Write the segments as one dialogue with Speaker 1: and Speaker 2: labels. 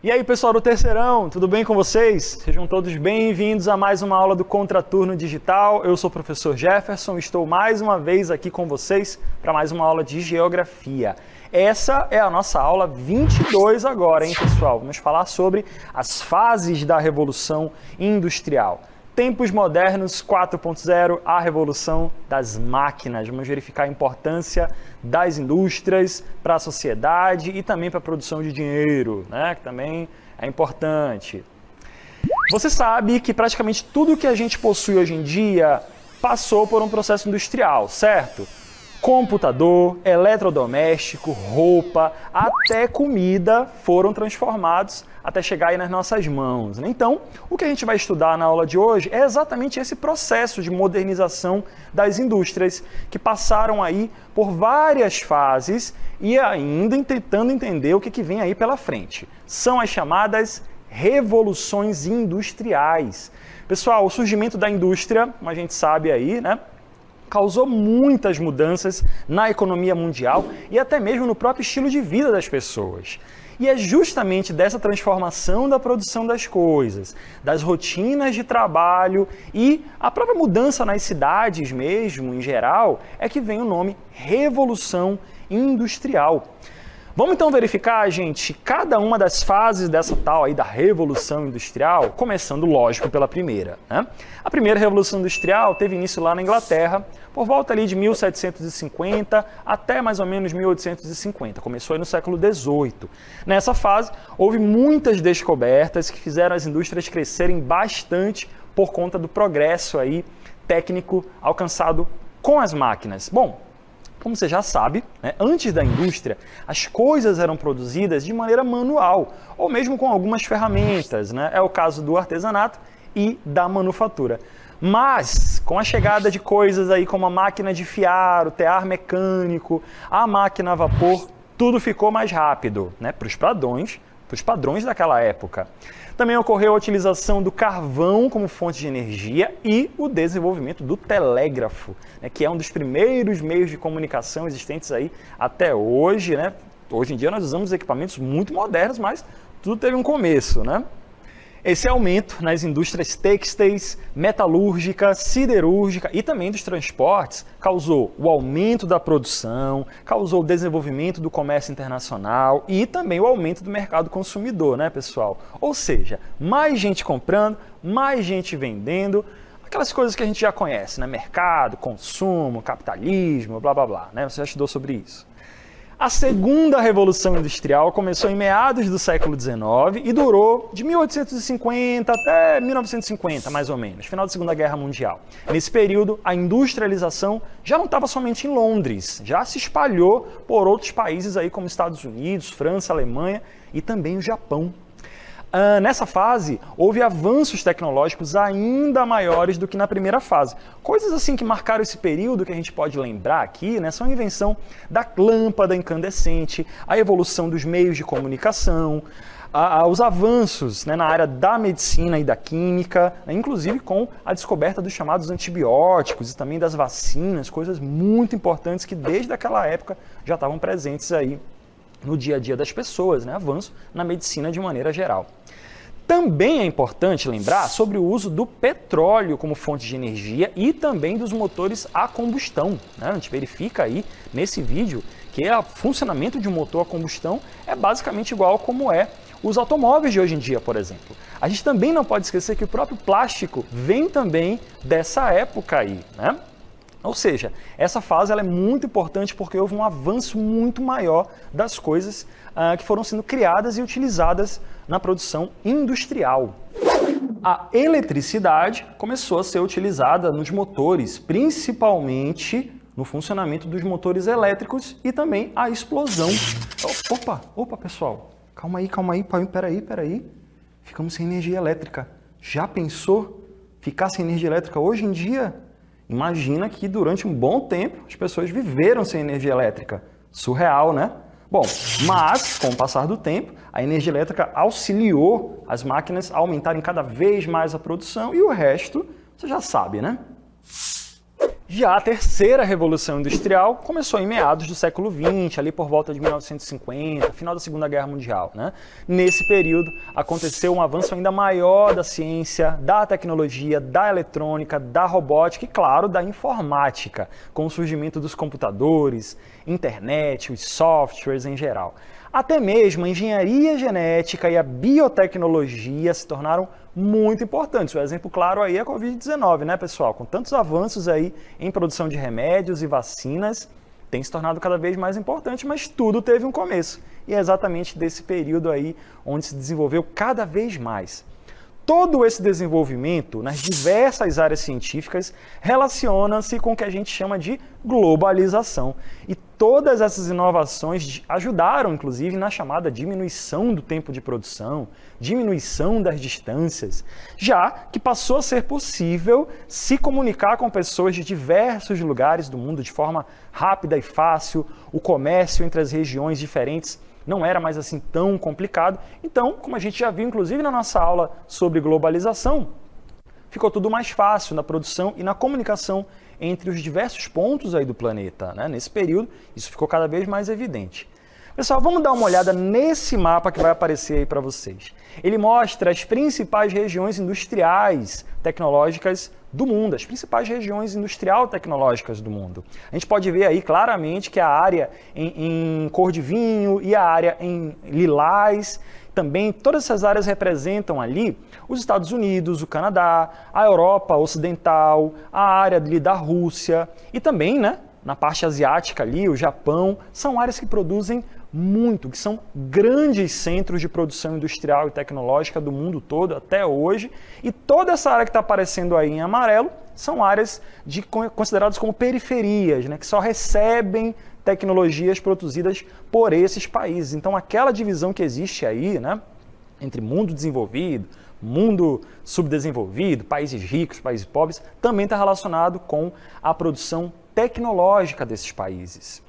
Speaker 1: E aí, pessoal do Terceirão, tudo bem com vocês? Sejam todos bem-vindos a mais uma aula do Contraturno Digital. Eu sou o professor Jefferson e estou mais uma vez aqui com vocês para mais uma aula de Geografia. Essa é a nossa aula 22 agora, hein, pessoal? Vamos falar sobre as fases da Revolução Industrial. Tempos modernos 4.0, a revolução das máquinas. Vamos verificar a importância das indústrias para a sociedade e também para a produção de dinheiro, né? Que também é importante. Você sabe que praticamente tudo que a gente possui hoje em dia passou por um processo industrial, certo? Computador, eletrodoméstico, roupa, até comida foram transformados até chegar aí nas nossas mãos. Então, o que a gente vai estudar na aula de hoje é exatamente esse processo de modernização das indústrias que passaram aí por várias fases e ainda tentando entender o que vem aí pela frente. São as chamadas revoluções industriais. Pessoal, o surgimento da indústria, como a gente sabe aí, né? Causou muitas mudanças na economia mundial e até mesmo no próprio estilo de vida das pessoas. E é justamente dessa transformação da produção das coisas, das rotinas de trabalho e a própria mudança nas cidades mesmo, em geral, é que vem o nome Revolução Industrial. Vamos então verificar, gente, cada uma das fases dessa tal aí da Revolução Industrial, começando, lógico, pela primeira, né? A primeira Revolução Industrial teve início lá na Inglaterra, por volta ali de 1750 até mais ou menos 1850, começou aí no século XVIII. Nessa fase, houve muitas descobertas que fizeram as indústrias crescerem bastante por conta do progresso aí técnico alcançado com as máquinas. Bom, como você já sabe, né, antes da indústria, as coisas eram produzidas de maneira manual, ou mesmo com algumas ferramentas, né? É o caso do artesanato e da manufatura. Mas, com a chegada de coisas aí como a máquina de fiar, o tear mecânico, a máquina a vapor, tudo ficou mais rápido, né, para os padrões daquela época. Também ocorreu a utilização do carvão como fonte de energia e o desenvolvimento do telégrafo, né, que é um dos primeiros meios de comunicação existentes aí até hoje, né? Hoje em dia nós usamos equipamentos muito modernos, mas tudo teve um começo, né? Esse aumento nas indústrias têxteis, metalúrgica, siderúrgica e também dos transportes causou o aumento da produção, causou o desenvolvimento do comércio internacional e também o aumento do mercado consumidor, né, pessoal? Ou seja, mais gente comprando, mais gente vendendo, aquelas coisas que a gente já conhece, né? Mercado, consumo, capitalismo, blá blá blá, né? Você já estudou sobre isso. A segunda Revolução Industrial começou em meados do século XIX e durou de 1850 até 1950, mais ou menos, final da Segunda Guerra Mundial. Nesse período, a industrialização já não estava somente em Londres, já se espalhou por outros países aí como Estados Unidos, França, Alemanha e também o Japão. Nessa fase, houve avanços tecnológicos ainda maiores do que na primeira fase. Coisas assim que marcaram esse período que a gente pode lembrar aqui, né, são a invenção da lâmpada incandescente, a evolução dos meios de comunicação, os avanços, né, na área da medicina e da química, né, inclusive com a descoberta dos chamados antibióticos e também das vacinas, coisas muito importantes que desde aquela época já estavam presentes aí no dia a dia das pessoas, né? Avanço na medicina de maneira geral. Também é importante lembrar sobre o uso do petróleo como fonte de energia e também dos motores a combustão, né? A gente verifica aí nesse vídeo que o funcionamento de um motor a combustão é basicamente igual como é os automóveis de hoje em dia, por exemplo. A gente também não pode esquecer que o próprio plástico vem também dessa época aí, né? Ou seja, essa fase ela é muito importante porque houve um avanço muito maior das coisas que foram sendo criadas e utilizadas na produção industrial. A eletricidade começou a ser utilizada nos motores, principalmente no funcionamento dos motores elétricos e também a explosão. Opa, pessoal, calma aí, peraí. Ficamos sem energia elétrica. Já pensou ficar sem energia elétrica hoje em dia? Imagina que durante um bom tempo as pessoas viveram sem energia elétrica. Surreal, né? Bom, mas com o passar do tempo, a energia elétrica auxiliou as máquinas a aumentarem cada vez mais a produção e o resto, você já sabe, né? Já a terceira revolução industrial começou em meados do século XX, ali por volta de 1950, final da Segunda Guerra Mundial, né? Nesse período aconteceu um avanço ainda maior da ciência, da tecnologia, da eletrônica, da robótica e, claro, da informática, com o surgimento dos computadores, internet, os softwares em geral. Até mesmo a engenharia genética e a biotecnologia se tornaram muito importantes. O exemplo claro aí é a Covid-19, né, pessoal? Com tantos avanços aí em produção de remédios e vacinas, tem se tornado cada vez mais importante, mas tudo teve um começo. E é exatamente desse período aí onde se desenvolveu cada vez mais. Todo esse desenvolvimento nas diversas áreas científicas relaciona-se com o que a gente chama de globalização. E todas essas inovações ajudaram, inclusive, na chamada diminuição do tempo de produção, diminuição das distâncias, já que passou a ser possível se comunicar com pessoas de diversos lugares do mundo de forma rápida e fácil, o comércio entre as regiões diferentes não era mais assim tão complicado. Então, como a gente já viu, inclusive, na nossa aula sobre globalização, ficou tudo mais fácil na produção e na comunicação entre os diversos pontos aí do planeta, né? Nesse período, isso ficou cada vez mais evidente. Pessoal, vamos dar uma olhada nesse mapa que vai aparecer aí para vocês. Ele mostra as principais regiões industriais tecnológicas do mundo, as principais regiões industrial tecnológicas do mundo. A gente pode ver aí claramente que a área em cor de vinho e a área em lilás, também todas essas áreas representam ali os Estados Unidos, o Canadá, a Europa Ocidental, a área ali da Rússia e também, né, na parte asiática ali, o Japão, são áreas que produzem muito, que são grandes centros de produção industrial e tecnológica do mundo todo até hoje, e toda essa área que está aparecendo aí em amarelo são áreas consideradas como periferias, né, que só recebem tecnologias produzidas por esses países. Então aquela divisão que existe aí, né, entre mundo desenvolvido, mundo subdesenvolvido, países ricos, países pobres, também está relacionado com a produção tecnológica desses países.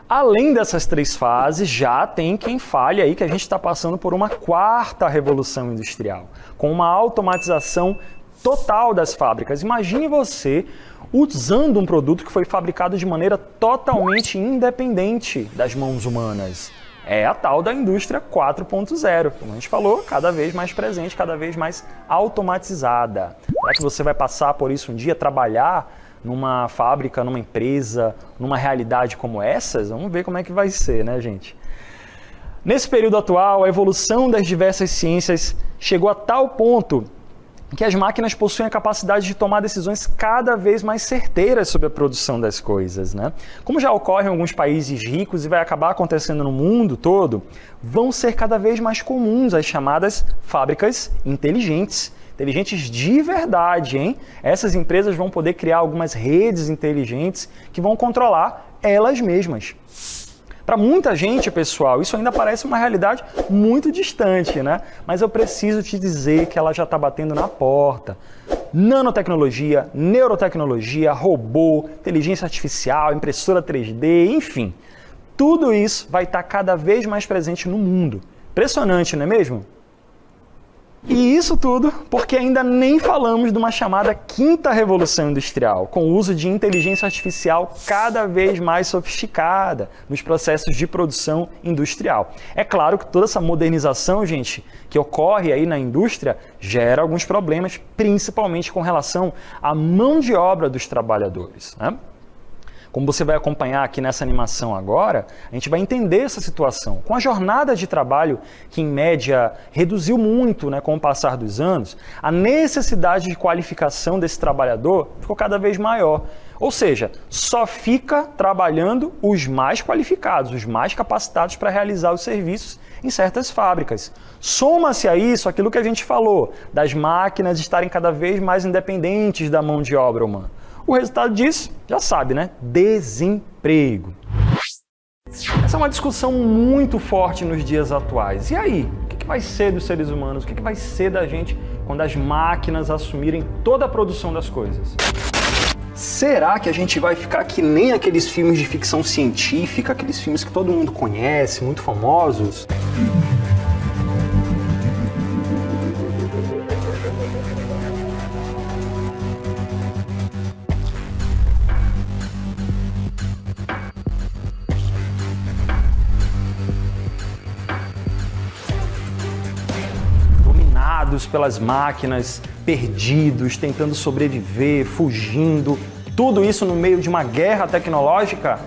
Speaker 1: Além dessas três fases, já tem quem fale aí que a gente está passando por uma quarta revolução industrial, com uma automatização total das fábricas. Imagine você usando um produto que foi fabricado de maneira totalmente independente das mãos humanas. É a tal da indústria 4.0, como a gente falou, cada vez mais presente, cada vez mais automatizada. Será que você vai passar por isso um dia, trabalhar numa fábrica, numa empresa, numa realidade como essas? Vamos ver como é que vai ser, né, gente? Nesse período atual, a evolução das diversas ciências chegou a tal ponto que as máquinas possuem a capacidade de tomar decisões cada vez mais certeiras sobre a produção das coisas, né? Como já ocorre em alguns países ricos e vai acabar acontecendo no mundo todo, vão ser cada vez mais comuns as chamadas fábricas inteligentes. Inteligentes de verdade, hein? Essas empresas vão poder criar algumas redes inteligentes que vão controlar elas mesmas. Para muita gente, pessoal, isso ainda parece uma realidade muito distante, né? Mas eu preciso te dizer que ela já está batendo na porta. Nanotecnologia, neurotecnologia, robô, inteligência artificial, impressora 3D, enfim. Tudo isso vai estar cada vez mais presente no mundo. Impressionante, não é mesmo? E isso tudo porque ainda nem falamos de uma chamada quinta revolução industrial, com o uso de inteligência artificial cada vez mais sofisticada nos processos de produção industrial. É claro que toda essa modernização, gente, que ocorre aí na indústria, gera alguns problemas, principalmente com relação à mão de obra dos trabalhadores, né? Como você vai acompanhar aqui nessa animação agora, a gente vai entender essa situação. Com a jornada de trabalho, que em média reduziu muito, né, com o passar dos anos, a necessidade de qualificação desse trabalhador ficou cada vez maior. Ou seja, só fica trabalhando os mais qualificados, os mais capacitados para realizar os serviços em certas fábricas. Soma-se a isso aquilo que a gente falou, das máquinas estarem cada vez mais independentes da mão de obra humana. O resultado disso, já sabe, né? Desemprego. Essa é uma discussão muito forte nos dias atuais. E aí? O que vai ser dos seres humanos? O que vai ser da gente quando as máquinas assumirem toda a produção das coisas? Será que a gente vai ficar que nem aqueles filmes de ficção científica, aqueles filmes que todo mundo conhece, muito famosos? Dominados pelas máquinas, perdidos, tentando sobreviver, fugindo, tudo isso no meio de uma guerra tecnológica?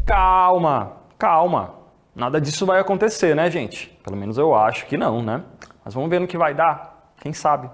Speaker 1: Calma, calma. Nada disso vai acontecer, né, gente? Pelo menos eu acho que não, né? Mas vamos ver no que vai dar, quem sabe.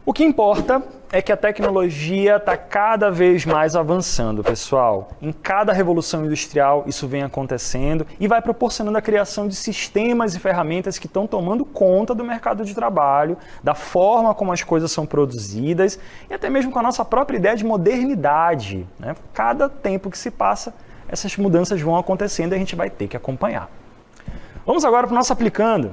Speaker 1: O que importa é que a tecnologia está cada vez mais avançando, pessoal. Em cada revolução industrial isso vem acontecendo e vai proporcionando a criação de sistemas e ferramentas que estão tomando conta do mercado de trabalho, da forma como as coisas são produzidas e até mesmo com a nossa própria ideia de modernidade, né? Cada tempo que se passa, essas mudanças vão acontecendo e a gente vai ter que acompanhar. Vamos agora para o nosso aplicando.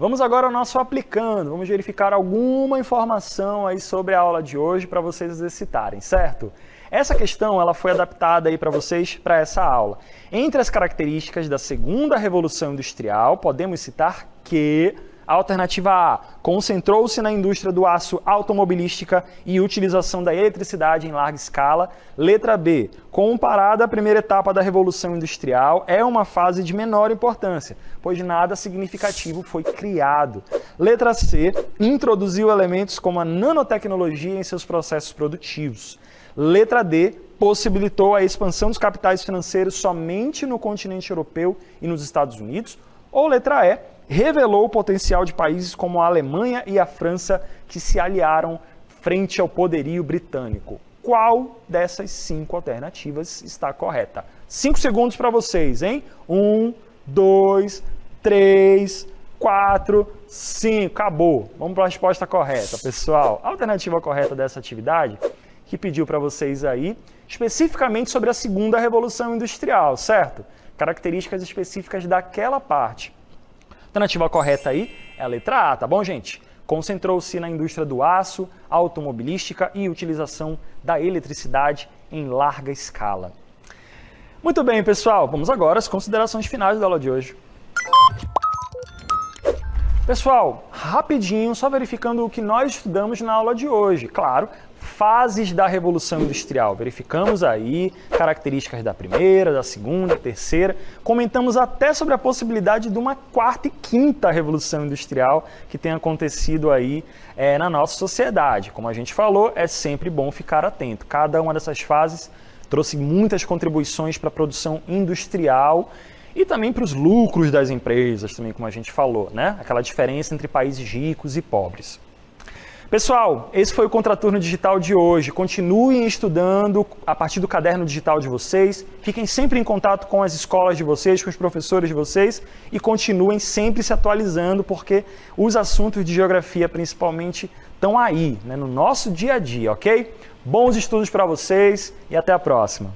Speaker 1: Vamos agora ao nosso aplicando, vamos verificar alguma informação aí sobre a aula de hoje para vocês exercitarem, certo? Essa questão ela foi adaptada aí para vocês para essa aula. Entre as características da segunda revolução industrial, podemos citar que a alternativa A concentrou-se na indústria do aço automobilística e utilização da eletricidade em larga escala. Letra B, comparada à primeira etapa da Revolução Industrial, é uma fase de menor importância, pois nada significativo foi criado. Letra C, introduziu elementos como a nanotecnologia em seus processos produtivos. Letra D, possibilitou a expansão dos capitais financeiros somente no continente europeu e nos Estados Unidos. Ou letra E, revelou o potencial de países como a Alemanha e a França que se aliaram frente ao poderio britânico. Qual dessas 5 alternativas está correta? 5 segundos para vocês, hein? 1, 2, 3, 4, 5. Acabou. Vamos para a resposta correta, pessoal. A alternativa correta dessa atividade, que pediu para vocês aí, especificamente sobre a segunda revolução industrial, certo? Características específicas daquela parte. A alternativa correta aí é a letra A, tá bom, gente? Concentrou-se na indústria do aço, automobilística e utilização da eletricidade em larga escala. Muito bem, pessoal. Vamos agora às considerações finais da aula de hoje. Pessoal, rapidinho, só verificando o que nós estudamos na aula de hoje. Claro, fases da Revolução Industrial. Verificamos aí características da primeira, da segunda, terceira. Comentamos até sobre a possibilidade de uma quarta e quinta Revolução Industrial que tem acontecido aí na nossa sociedade. Como a gente falou, é sempre bom ficar atento. Cada uma dessas fases trouxe muitas contribuições para a produção industrial e também para os lucros das empresas, também como a gente falou, né? Aquela diferença entre países ricos e pobres. Pessoal, esse foi o Contraturno Digital de hoje. Continuem estudando a partir do caderno digital de vocês. Fiquem sempre em contato com as escolas de vocês, com os professores de vocês e continuem sempre se atualizando porque os assuntos de geografia, principalmente, estão aí, né, no nosso dia a dia, ok? Bons estudos para vocês e até a próxima.